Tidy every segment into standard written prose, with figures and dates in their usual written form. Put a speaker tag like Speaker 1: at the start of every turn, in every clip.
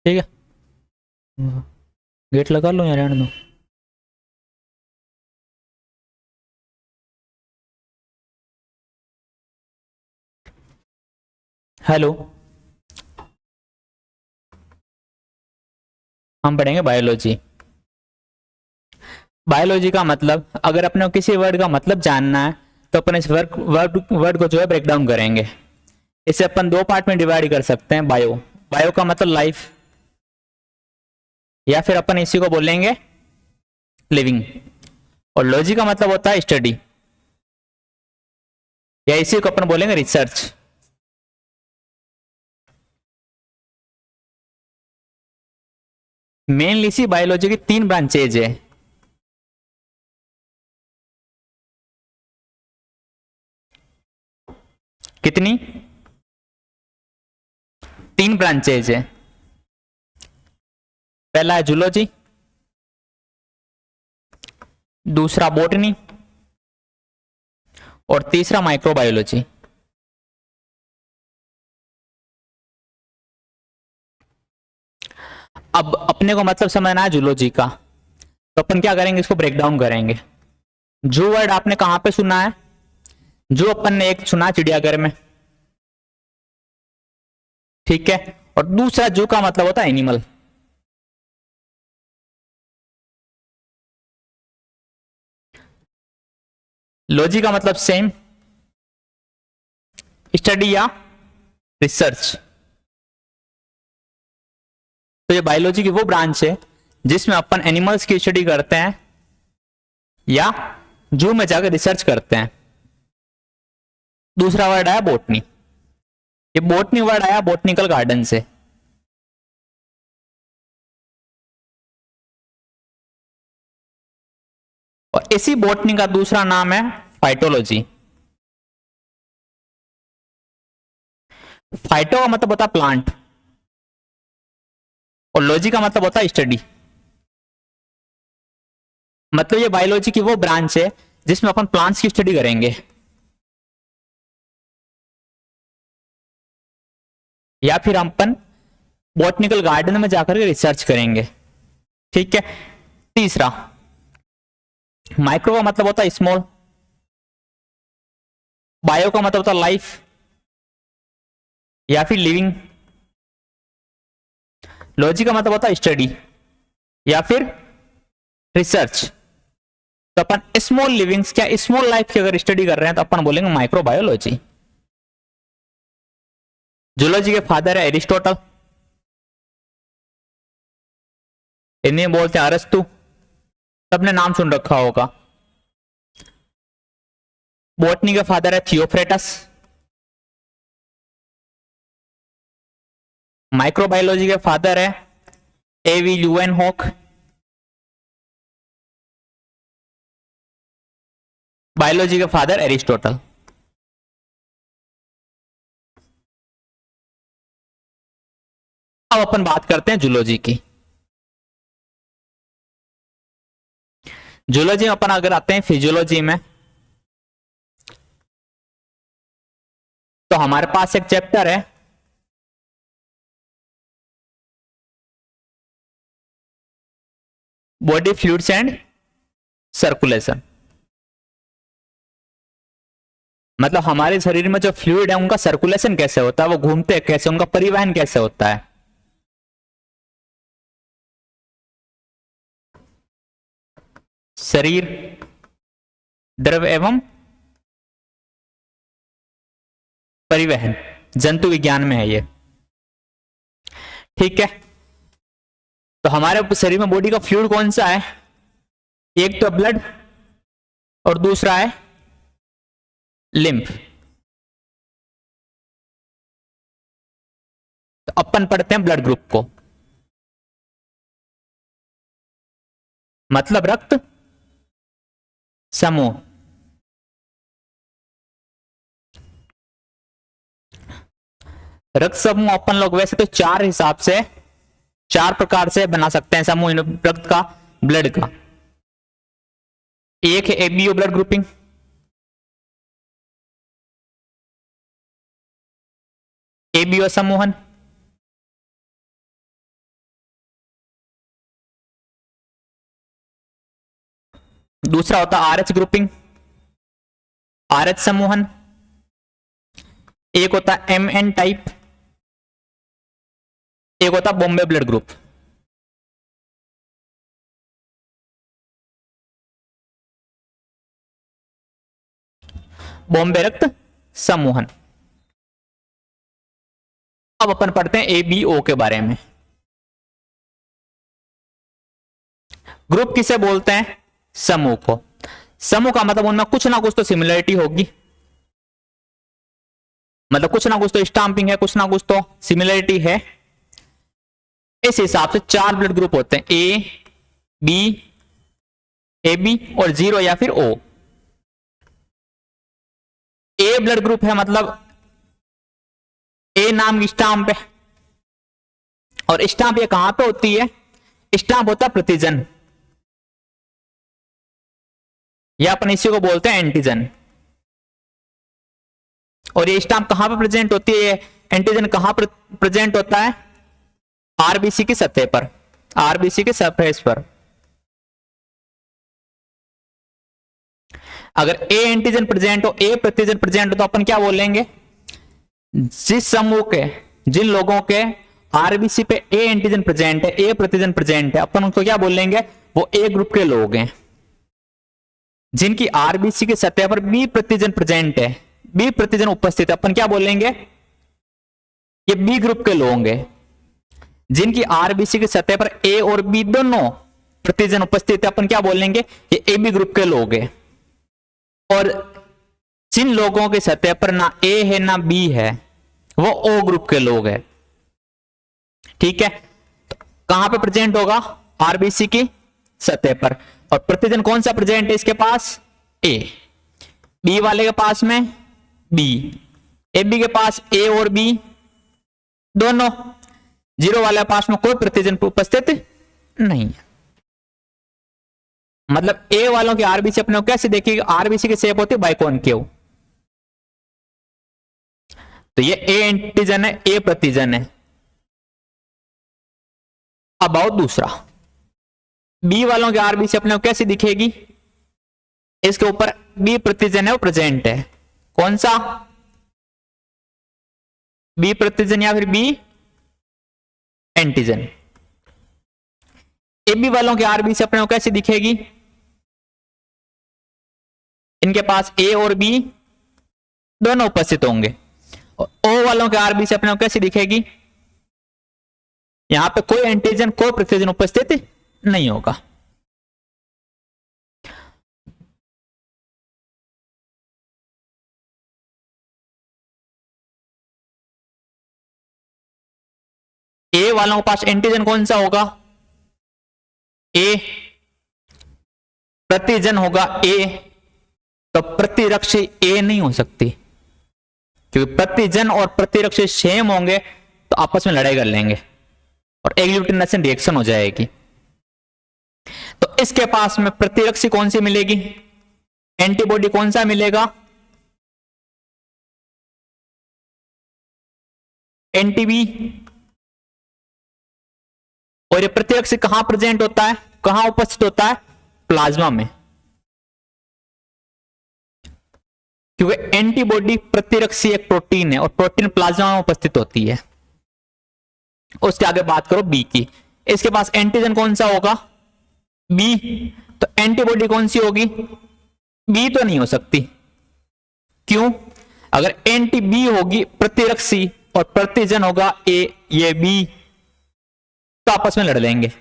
Speaker 1: ठीक है, गेट लगा लो या रहने दो। हेलो, हम पढ़ेंगे बायोलॉजी। बायोलॉजी का मतलब, अगर अपने को किसी वर्ड का मतलब जानना है तो अपन इस वर्ड वर्ड वर्ड को जो है ब्रेक डाउन करेंगे। इसे अपन दो पार्ट में डिवाइड कर सकते हैं। बायो, बायो का मतलब लाइफ, या फिर अपन इसी को बोलेंगे लिविंग। और लॉजी का मतलब होता है स्टडी, या इसी को अपन बोलेंगे रिसर्च। मेनली सी बायोलॉजी की तीन ब्रांचेज है। कितनी? तीन ब्रांचेज है। पहला है जूलॉजी, दूसरा बॉटनी, और तीसरा माइक्रोबायोलॉजी। अब अपने को मतलब समझना है जूलॉजी का, तो अपन क्या करेंगे, इसको ब्रेक डाउन करेंगे। जो वर्ड आपने कहां पे सुना है? जो अपन ने एक सुना चिड़ियाघर में, ठीक है। और दूसरा जू का मतलब होता है एनिमल। लॉजी का मतलब सेम, स्टडी या रिसर्च। तो ये बायोलॉजी की वो ब्रांच है जिसमें अपन एनिमल्स की स्टडी करते हैं या जू में जाकर रिसर्च करते हैं। दूसरा वर्ड आया बोटनी। ये बोटनी वर्ड आया बोटनिकल गार्डन से। और इसी बोटनी का दूसरा नाम है फाइटोलॉजी। फाइटो का मतलब होता है प्लांट, और लॉजी का मतलब होता है स्टडी। मतलब ये बायोलॉजी की वो ब्रांच है जिसमें अपन प्लांट्स की स्टडी करेंगे, या फिर अपन बॉटनिकल गार्डन में जाकर के रिसर्च करेंगे। ठीक है। तीसरा, माइक्रो का मतलब होता है स्मॉल, बायो का मतलब होता है लाइफ या फिर लिविंग, लॉजी का मतलब होता है स्टडी या फिर रिसर्च। तो अपन स्मॉल लिविंग्स क्या स्मॉल लाइफ की अगर स्टडी कर रहे हैं तो अपन बोलेंगे माइक्रोबायोलॉजी। जूलॉजी के फादर है एरिस्टोटल, इन्हें बोलते हैं अरस्तु, सबने नाम सुन रखा होगा। बॉटनी के फादर है थियोफ्रेटस, माइक्रोबायोलॉजी के फादर है एवी ल्यूवेनहॉक, बायोलॉजी के फादर एरिस्टोटल। अब अपन बात करते हैं जूलॉजी की। जूलॉजी में अपन अगर आते हैं फिजियोलॉजी में, तो हमारे पास एक चैप्टर है बॉडी फ्लूइड्स एंड सर्कुलेशन। मतलब हमारे शरीर में जो फ्लूइड है उनका सर्कुलेशन कैसे होता है, वो घूमते हैं कैसे, उनका परिवहन कैसे होता है। शरीर, द्रव एवं परिवहन, जंतु विज्ञान में है ये। ठीक है। तो हमारे शरीर में बॉडी का फ्लूइड कौन सा है? एक तो ब्लड और दूसरा है लिम्फ। तो अपन पढ़ते हैं ब्लड ग्रुप को, मतलब रक्त समूह। रक्त समूह अपन लोग वैसे तो चार हिसाब से, चार प्रकार से बना सकते हैं समूह रक्त का, ब्लड का। एक है एबीओ ब्लड ग्रुपिंग, एबीओ समूहन। दूसरा होता है RH ग्रुपिंग, RH समूहन। एक होता है MN टाइप, एक होता है बॉम्बे ब्लड ग्रुप। बॉम्बे रक्त समूहन। अब अपन पढ़ते हैं ABO के बारे में। ग्रुप किसे बोलते हैं? समूह को। समूह का मतलब उनमें कुछ ना कुछ तो सिमिलरिटी होगी, मतलब कुछ ना कुछ तो स्टाम्पिंग है, कुछ ना कुछ तो सिमिलरिटी है। इस हिसाब से 4 ब्लड ग्रुप होते हैं, A, B, AB और 0 या फिर O। A ब्लड ग्रुप है मतलब A नाम की स्टाम्प है, और स्टाम्प ये कहां पे होती है? स्टाम्प होता है प्रतिजन, या अपन इसी को बोलते हैं एंटीजन। और ये स्टाम्प कहां पर प्रेजेंट होती है? एंटीजन कहां पर प्रेजेंट होता है? आरबीसी की सतह पर, आरबीसी के सरफेस पर। अगर ए एंटीजन प्रेजेंट हो, ए प्रतिजन प्रेजेंट हो, तो अपन क्या बोलेंगे? जिस समूह के, जिन लोगों के आरबीसी पे ए एंटीजन प्रेजेंट है, ए प्रतिजन प्रेजेंट है, अपन उनको क्या बोलेंगे? वो ए ग्रुप के लोग हैं। जिनकी आरबीसी की सतह पर बी प्रतिजन प्रेजेंट है, बी प्रतिजन उपस्थित है, अपन क्या बोलेंगे? ये बी ग्रुप के लोग हैं। जिनकी आरबीसी की सतह पर ए और बी दोनों प्रतिजन उपस्थित है, अपन क्या बोलेंगे? ये ए बी ग्रुप के लोग हैं। और जिन लोगों की सतह पर ना ए है ना बी है, वो ओ ग्रुप के लोग हैं। ठीक है, तो कहां पे प्रेजेंट होगा? आरबीसी की सतह पर। और प्रतिजन कौन सा प्रेजेंट है इसके पास? ए। बी वाले के पास में बी, ए बी के पास ए और बी दोनों। 0 वाले के पास में कोई प्रतिजन उपस्थित नहीं है। मतलब ए वालों की आरबीसी अपने को कैसे देखिए? आरबीसी की शेप होती है बाइकॉनकेव। तो ये ए एंटीजन है, ए प्रतिजन है। अब आओ दूसरा, बी वालों की आरबीसी अपने को कैसी दिखेगी? इसके ऊपर बी प्रतिजन है, वो प्रेजेंट है। कौन सा? बी प्रतिजन या फिर बी एंटीजन। ए बी वालों की आरबीसी अपने को कैसी दिखेगी? इनके पास ए और बी दोनों उपस्थित होंगे। और ओ वालों के आरबीसी अपने को कैसी दिखेगी? यहां पे कोई एंटीजन, कोई प्रतिजन उपस्थित नहीं होगा। ए वालों के पास एंटीजन कौन सा होगा? ए। प्रतिजन होगा ए, तो प्रतिरक्षी ए नहीं हो सकती, क्योंकि प्रतिजन और प्रतिरक्षी सेम होंगे तो आपस में लड़ाई कर लेंगे और एग्लूटिनेशन रिएक्शन हो जाएगी। तो इसके पास में प्रतिरक्षी कौन सी मिलेगी? एंटीबॉडी कौन सा मिलेगा? एंटीबी। और ये प्रतिरक्षी कहां प्रेजेंट होता है, कहां उपस्थित होता है? प्लाज्मा में। क्योंकि एंटीबॉडी प्रतिरक्षी एक प्रोटीन है और प्रोटीन प्लाज्मा में उपस्थित होती है। उसके आगे बात करो बी की, इसके पास एंटीजन कौन सा होगा? बी। तो एंटीबॉडी कौन सी होगी? बी तो नहीं हो सकती। क्यों? अगर एंटी बी होगी प्रतिरक्षी और प्रतिजन होगा ए, ये बी, तो आपस में लड़ लेंगे।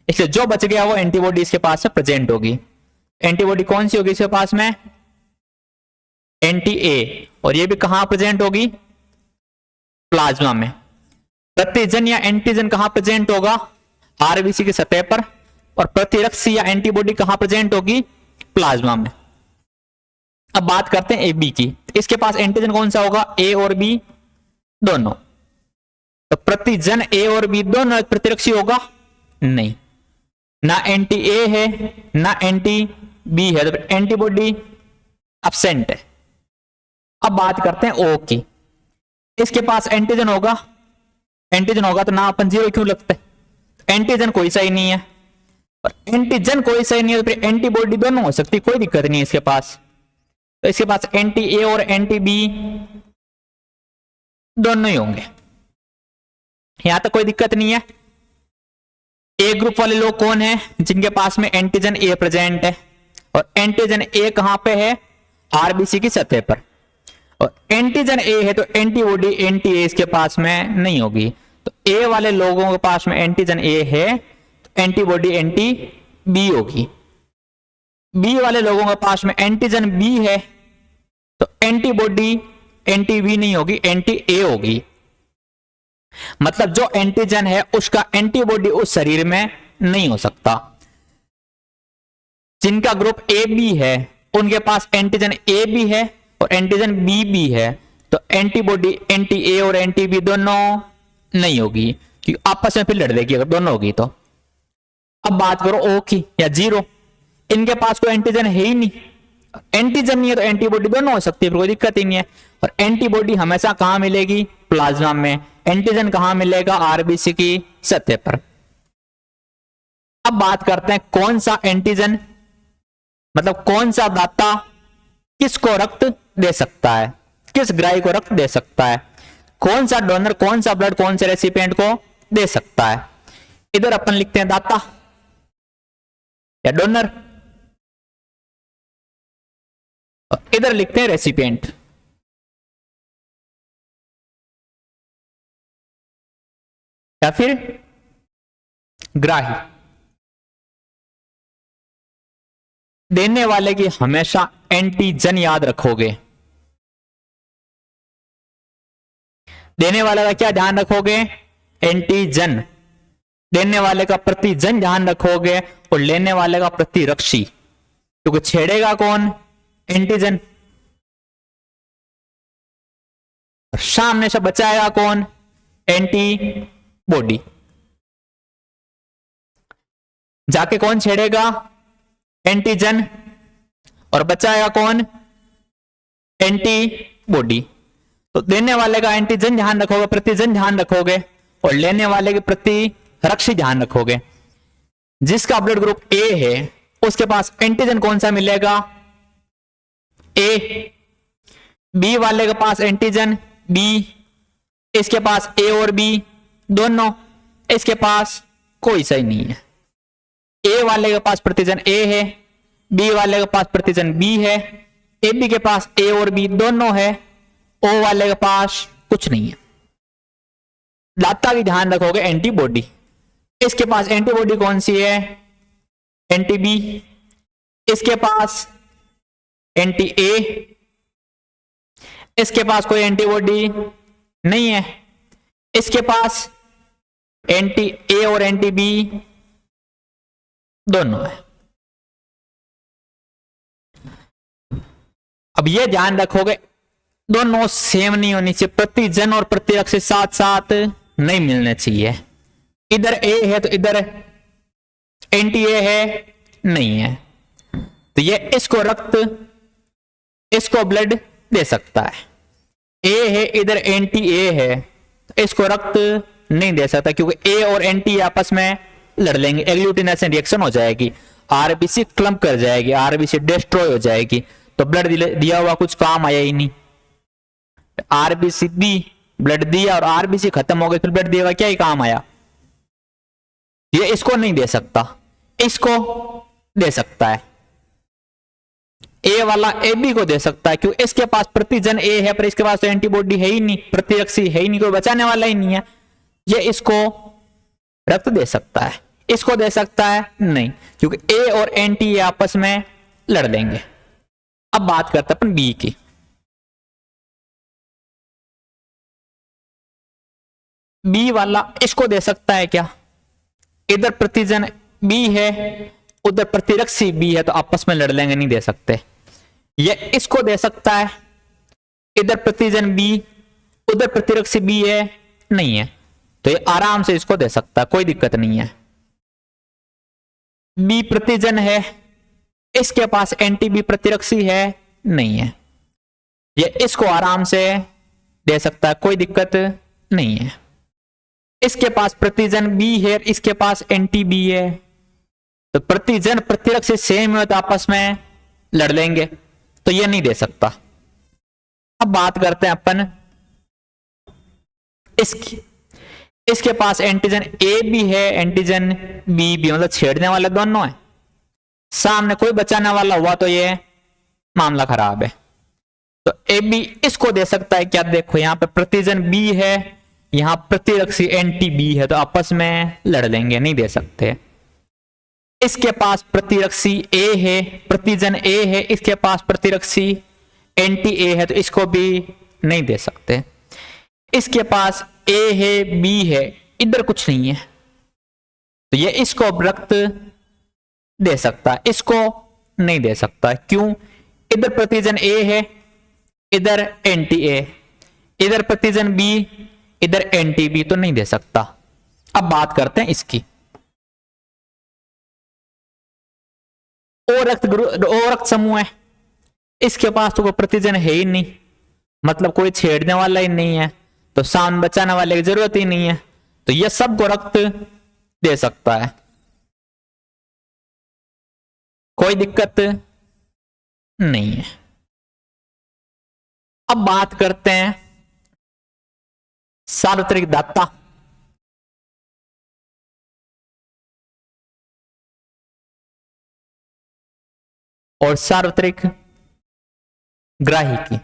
Speaker 1: इसलिए जो बच गया वो एंटीबॉडी इसके पास में प्रेजेंट होगी। एंटीबॉडी कौन सी होगी इसके पास में? Anti A. और ये भी कहां प्रेजेंट होगी? प्लाज्मा में। प्रतिजन या एंटीजन कहां प्रेजेंट होगा? आरबीसी की सतह पर। और प्रतिरक्षी या एंटीबॉडी कहां प्रेजेंट होगी? प्लाज्मा में। अब बात करते हैं ए बी की, इसके पास एंटीजन कौन सा होगा? ए और बी दोनों। तो प्रतिजन ए और बी दोनों प्रतिरक्षी होगा? नहीं, ना एंटी ए है ना एंटी बी है, तो एंटीबॉडी एब्सेंट है। अब बात करते हैं ओ की, इसके पास एंटीजन होगा? एंटीजन होगा तो ना अपन 0 क्यों लगते? एंटीजन कोई सा ही नहीं है, और एंटीजन कोई सही नहीं है तो फिर एंटीबॉडी दोनों हो सकती, कोई दिक्कत नहीं है इसके पास। तो इसके पास एंटी ए और एंटी बी दोनों ही होंगे, यहां तक कोई दिक्कत नहीं है। ए ग्रुप वाले लोग कौन है, जिनके पास में एंटीजन ए प्रेजेंट है, और एंटीजन ए कहां पे है, आरबीसी की सतह पर, और एंटीजन ए है तो एंटीबॉडी एंटी ए इसके पास में नहीं होगी। तो ए वाले लोगों के पास में एंटीजन ए है तो एंटीबॉडी एंटी बी होगी। बी वाले लोगों के पास में एंटीजन बी है तो एंटीबॉडी एंटी बी नहीं होगी, एंटी ए होगी। मतलब जो एंटीजन है उसका एंटीबॉडी उस शरीर में नहीं हो सकता। जिनका ग्रुप ए बी है उनके पास एंटीजन ए भी है और एंटीजन बी भी है, तो एंटीबॉडी एंटी ए और एंटी बी दोनों नहीं होगी, क्योंकि आपस में फिर लड़ देगी अगर दोनों होगी तो। अब बात करो ओ की या जीरो, इनके पास कोई एंटीजन है ही नहीं, एंटीजन नहीं है तो एंटीबॉडी दोनों हो सकती है, कोई दिक्कत ही नहीं है। और एंटीबॉडी हमेशा कहां मिलेगी, प्लाज्मा में। एंटीजन कहां मिलेगा, आरबीसी की सतह पर। अब बात करते हैं कौन सा एंटीजन, मतलब कौन सा दाता किसको रक्त दे सकता है, किस ग्राही को रक्त दे सकता है, कौन सा डोनर, कौन सा ब्लड, कौन से रेसिपिएंट को दे सकता है। इधर अपन लिखते हैं दाता या डोनर, और इधर लिखते हैं रेसिपिएंट। या फिर ग्राही। देने वाले की हमेशा एंटीजन याद रखोगे, देने वाले का क्या ध्यान रखोगे, एंटीजन। देने वाले का प्रतिजन ध्यान रखोगे और लेने वाले का प्रतिरक्षी, क्योंकि छेड़ेगा कौन, एंटीजन। सामने से बचाएगा कौन, एंटीबॉडी। जाके कौन छेड़ेगा, एंटीजन, और बचाएगा कौन, एंटीबॉडी। तो देने वाले का एंटीजन ध्यान रखोगे, प्रतिजन ध्यान रखोगे, और लेने वाले के प्रति रक्षी ध्यान रखोगे। जिसका ब्लड ग्रुप ए है उसके पास एंटीजन कौन सा मिलेगा, ए। बी वाले के पास एंटीजन बी, इसके पास ए और बी दोनों, इसके पास कोई सही नहीं है। ए वाले के पास प्रतिजन ए है, बी वाले के पास प्रतिजन बी है, ए बी के पास ए और बी दोनों है, ओ वाले के पास कुछ नहीं है। दाता भी ध्यान रखोगे, एंटीबॉडी। इसके पास एंटीबॉडी कौन सी है, एंटी बी। इसके पास एंटी ए, इसके पास कोई एंटीबॉडी नहीं है। इसके पास एंटी ए और एंटी बी दोनों है। अब ये ध्यान रखोगे दोनों सेम नहीं होनी चाहिए, प्रतिजन और प्रतिरक्षी साथ साथ नहीं मिलने चाहिए। इधर ए है तो इधर एंटी ए है नहीं है, तो ये इसको रक्त, इसको ब्लड दे सकता है। ए है इधर एंटी ए है तो इसको रक्त नहीं दे सकता, क्योंकि ए और एंटी आपस में लड़ लेंगे, एग्लूटिनेशन रिएक्शन हो जाएगी, आरबीसी क्लम्प कर जाएगी, आरबीसी डिस्ट्रॉय हो जाएगी, तो ब्लड दिया हुआ कुछ काम आया ही नहीं। आरबीसी दी, ब्लड दिया और आरबीसी खत्म हो गई, फिर ब्लड दिया क्या ही काम आया। ये इसको नहीं दे सकता, इसको दे सकता है। ए वाला ए बी को दे सकता है, क्योंकि इसके पास प्रतिजन ए है पर इसके पास तो एंटीबॉडी है ही नहीं, प्रतिरक्षी है ही नहीं, कोई बचाने वाला ही नहीं है। ये इसको रक्त दे सकता है, इसको दे सकता है नहीं, क्योंकि ए और एंटी आपस में लड़ लेंगे। अब बात करते हैं अपन बी की। बी वाला इसको दे सकता है क्या, इधर प्रतिजन बी है उधर प्रतिरक्षी बी है, तो आपस में लड़ लेंगे, नहीं दे सकते। ये इसको दे सकता है, इधर प्रतिजन बी उधर प्रतिरक्षी बी है नहीं है, तो ये आराम से इसको दे सकता है, कोई दिक्कत नहीं है। बी प्रतिजन है, इसके पास एंटी बी प्रतिरक्षी है नहीं है, ये इसको आराम से दे सकता है, कोई दिक्कत नहीं है। इसके पास प्रतिजन बी है, इसके पास एंटी बी है, तो प्रतिजन प्रतिरक्षी सेम है तो आपस में लड़ लेंगे, तो ये नहीं दे सकता। अब बात करते हैं अपन इसकी। इसके पास एंटीजन ए भी है, एंटीजन बी भी, मतलब छेड़ने वाले दोनों है, सामने कोई बचाने वाला हुआ तो ये मामला खराब है। तो ए बी इसको दे सकता है क्या, देखो यहां पे प्रतिजन बी है, यहां प्रतिरक्षी एंटी बी है, तो आपस में लड़ लेंगे, नहीं दे सकते। इसके पास प्रतिरक्षी ए है, प्रतिजन ए है, इसके पास प्रतिरक्षी एंटी ए है, तो इसको भी नहीं दे सकते। इसके पास ए है, बी है, इधर कुछ नहीं है, तो ये इसको रक्त दे सकता है, इसको नहीं दे सकता। क्यों, इधर प्रतिजन ए है, इधर एंटी ए, इधर प्रतिजन बी, इधर एंटी बी, तो नहीं दे सकता। अब बात करते हैं इसकी। ओ रक्त समूह है, इसके पास तो कोई प्रतिजन है ही नहीं, मतलब कोई छेड़ने वाला ही नहीं है, तो सामने बचाने वाले की जरूरत ही नहीं है, तो यह सबको रक्त दे सकता है, कोई दिक्कत नहीं है। अब बात करते हैं सार्वत्रिक दाता। और सार्वत्रिक ग्राही की,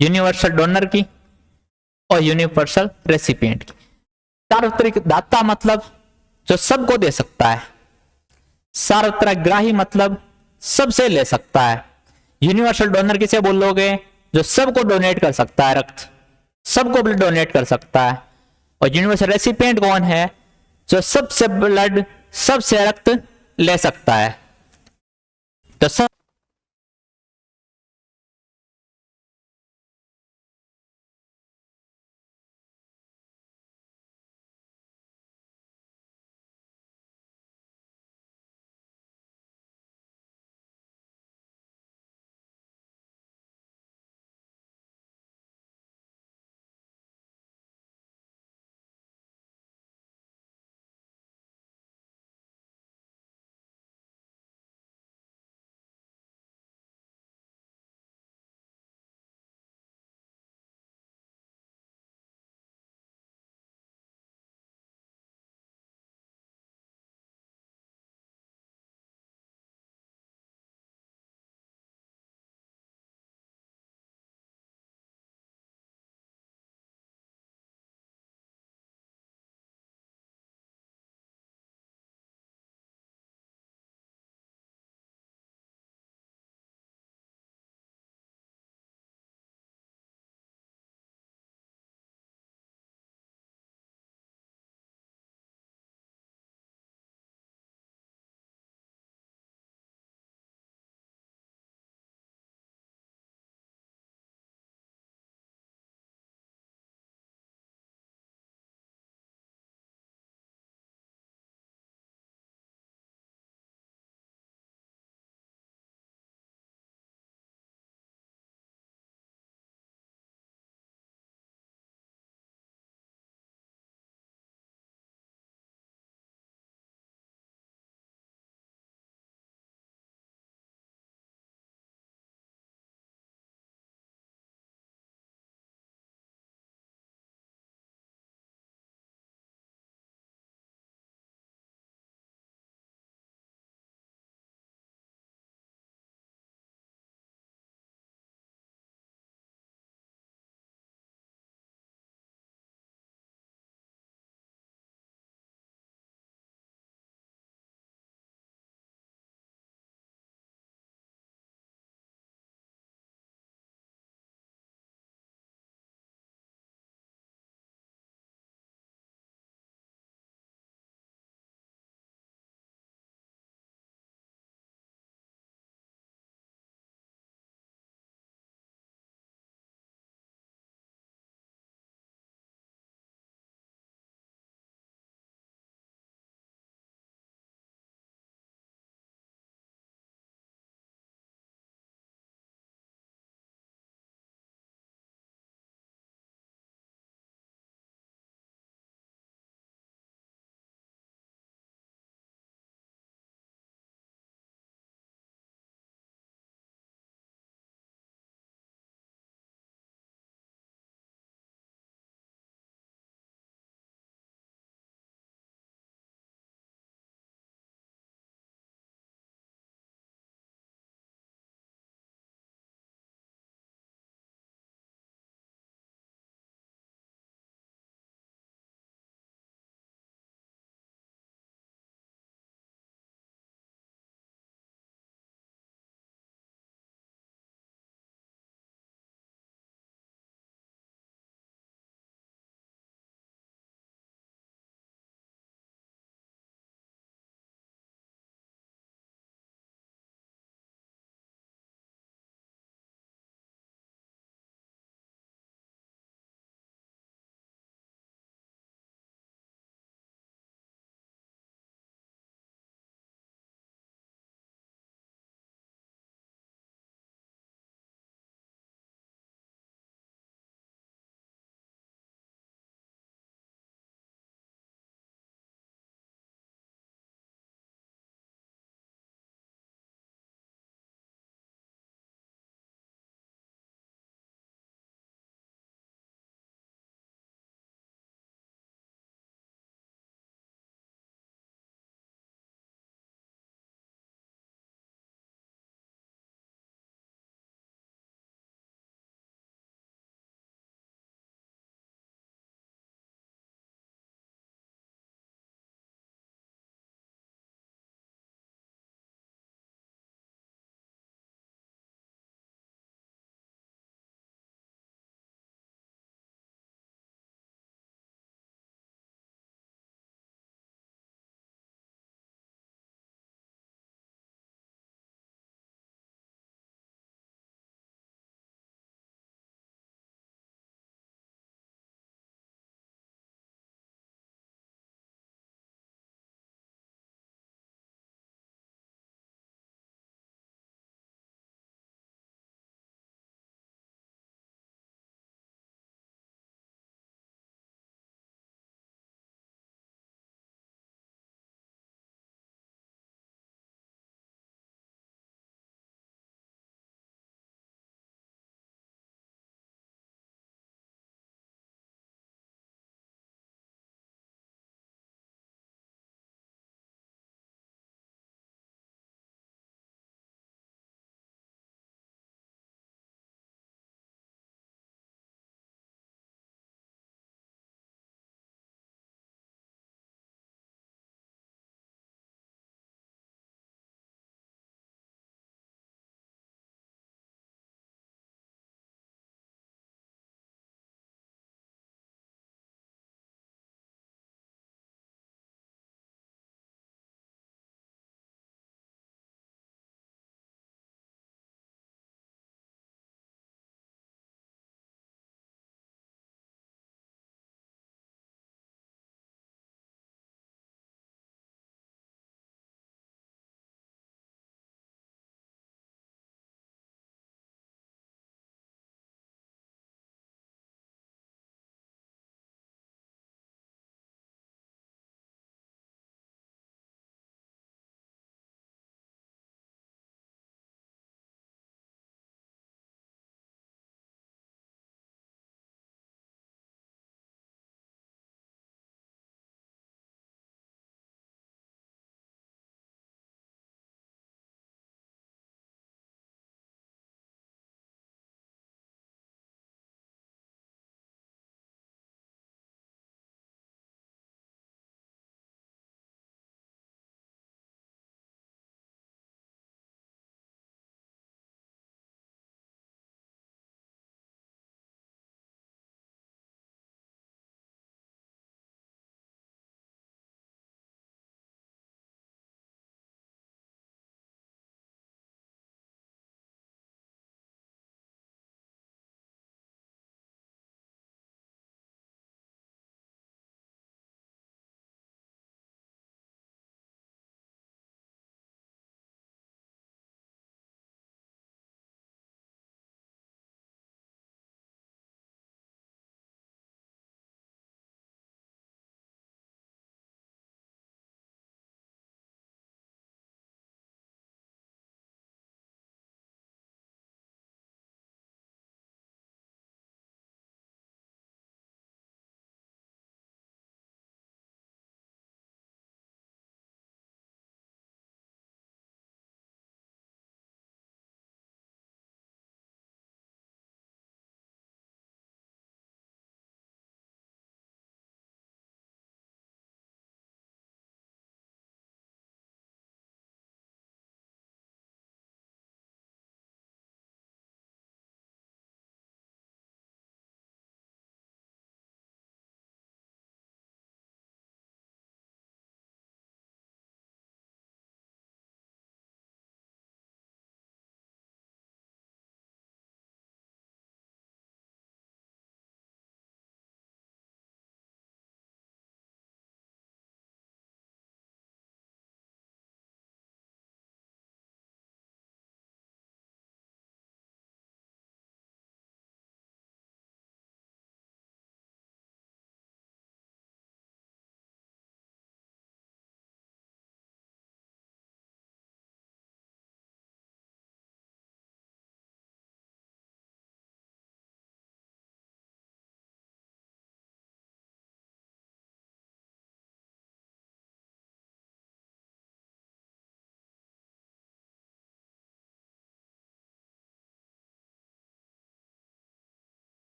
Speaker 1: यूनिवर्सल डोनर की और यूनिवर्सल रेसिपिएंट की। सार्वत्रिक दाता मतलब जो सबको दे सकता है, सार्वत्रिक ग्राही मतलब सबसे ले सकता है। यूनिवर्सल डोनर किसे बोलोगे, जो सबको डोनेट कर सकता है, रक्त सबको ब्लड डोनेट कर सकता है। और यूनिवर्सल रेसिपिएंट कौन है, जो सबसे ब्लड सबसे रक्त ले सकता है। तो सब